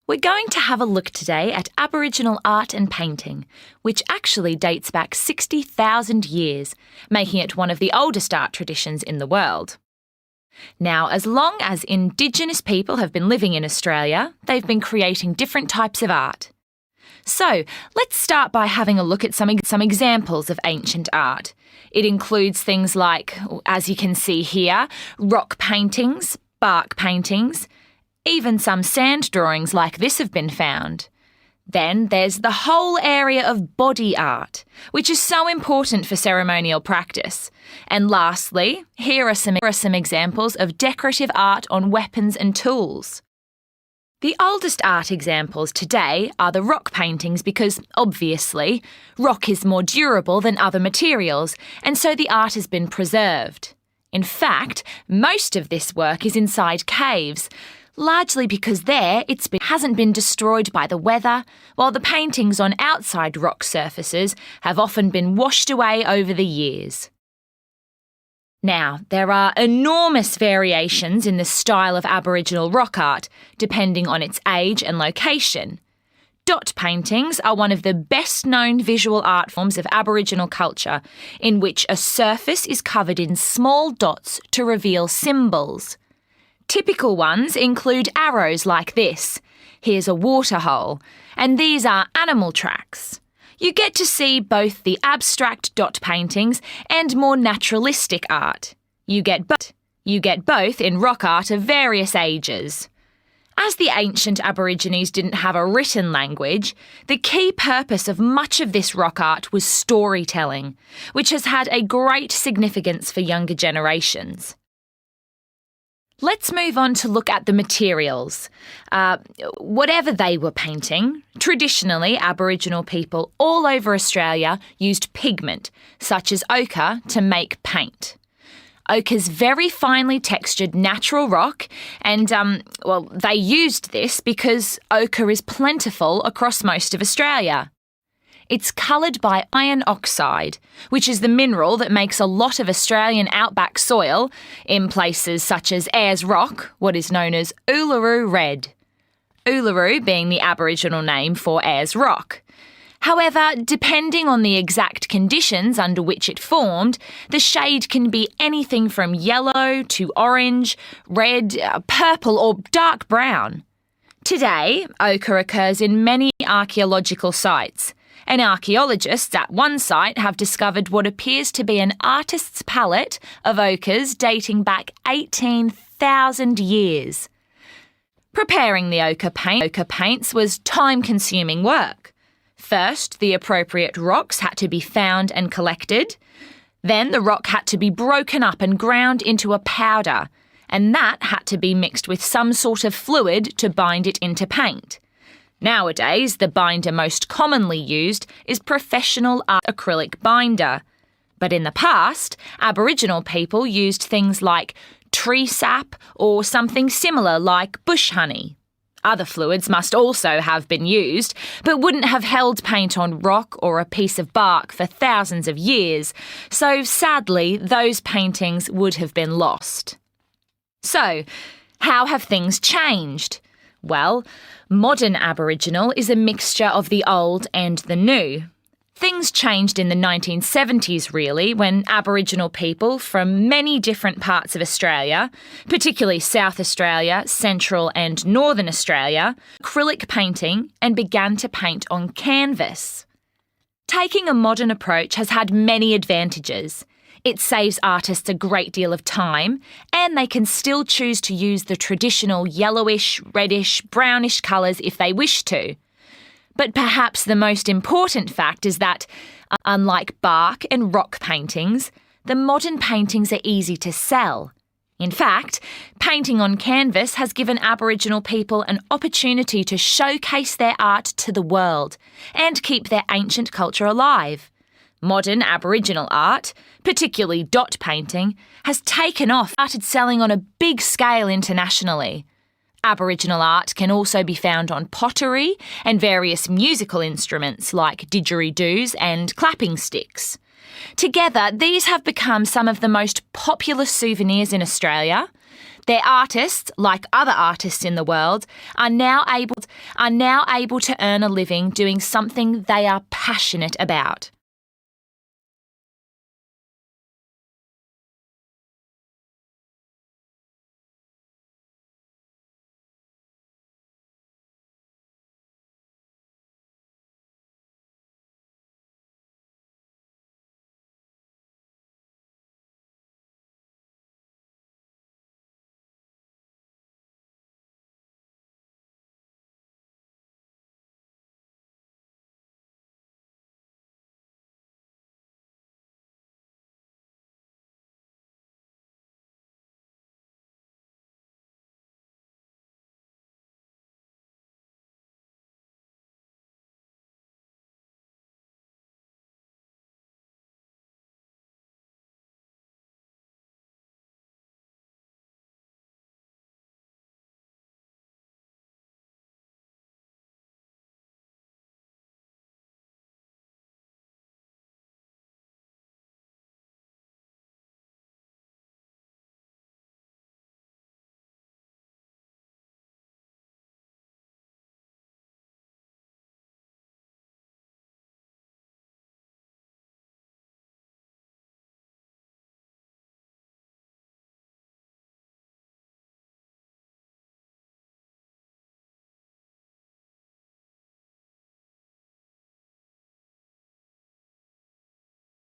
We're going to have a look today at Aboriginal art and painting, which actually dates back 60,000 years, making it one of the oldest art traditions in the world. Now, as long as Indigenous people have been living in Australia, they've been creating different types of art. So, let's start by having a look at some examples of ancient art. It includes things like, as you can see here, rock paintings, bark paintings, even some sand drawings like this have been found. Then there's the whole area of body art, which is so important for ceremonial practice. And lastly, here are some examples of decorative art on weapons and tools. The oldest art examples today are the rock paintings because, obviously, rock is more durable than other materials, and so the art has been preserved. In fact, most of this work is inside caves, largely because there it hasn't been destroyed by the weather, while the paintings on outside rock surfaces have often been washed away over the years. Now, there are enormous variations in the style of Aboriginal rock art, depending on its age and location. Dot paintings are one of the best-known visual art forms of Aboriginal culture, in which a surface is covered in small dots to reveal symbols. Typical ones include arrows like this. Here's a waterhole, and these are animal tracks. You get to see both the abstract dot paintings and more naturalistic art. You get both in rock art of various ages. As the ancient Aborigines didn't have a written language, the key purpose of much of this rock art was storytelling, which has had a great significance for younger generations. Let's move on to look at the materials. Whatever they were painting, traditionally Aboriginal people all over Australia used pigment, such as ochre, to make paint. Ochre's very finely textured natural rock, and they used this because ochre is plentiful across most of Australia. It's coloured by iron oxide, which is the mineral that makes a lot of Australian outback soil, in places such as Ayers Rock, what is known as Uluru Red. Uluru being the Aboriginal name for Ayers Rock. However, depending on the exact conditions under which it formed, the shade can be anything from yellow to orange, red, purple or dark brown. Today, ochre occurs in many archaeological sites, and archaeologists at one site have discovered what appears to be an artist's palette of ochres dating back 18,000 years. Preparing the ochre paints was time-consuming work. First, the appropriate rocks had to be found and collected. Then the rock had to be broken up and ground into a powder, and that had to be mixed with some sort of fluid to bind it into paint. Nowadays, the binder most commonly used is professional art acrylic binder. But in the past, Aboriginal people used things like tree sap or something similar like bush honey. Other fluids must also have been used, but wouldn't have held paint on rock or a piece of bark for thousands of years, so sadly, those paintings would have been lost. So, how have things changed? Well, modern Aboriginal is a mixture of the old and the new. Things changed in the 1970s, really, when Aboriginal people from many different parts of Australia, particularly South Australia, Central and Northern Australia, acrylic painting and began to paint on canvas. Taking a modern approach has had many advantages. It saves artists a great deal of time, and they can still choose to use the traditional yellowish, reddish, brownish colours if they wish to. But perhaps the most important fact is that, unlike bark and rock paintings, the modern paintings are easy to sell. In fact, painting on canvas has given Aboriginal people an opportunity to showcase their art to the world and keep their ancient culture alive. Modern Aboriginal art, particularly dot painting, has taken off and started selling on a big scale internationally. Aboriginal art can also be found on pottery and various musical instruments like didgeridoos and clapping sticks. Together, these have become some of the most popular souvenirs in Australia. Their artists, like other artists in the world, are now able to earn a living doing something they are passionate about.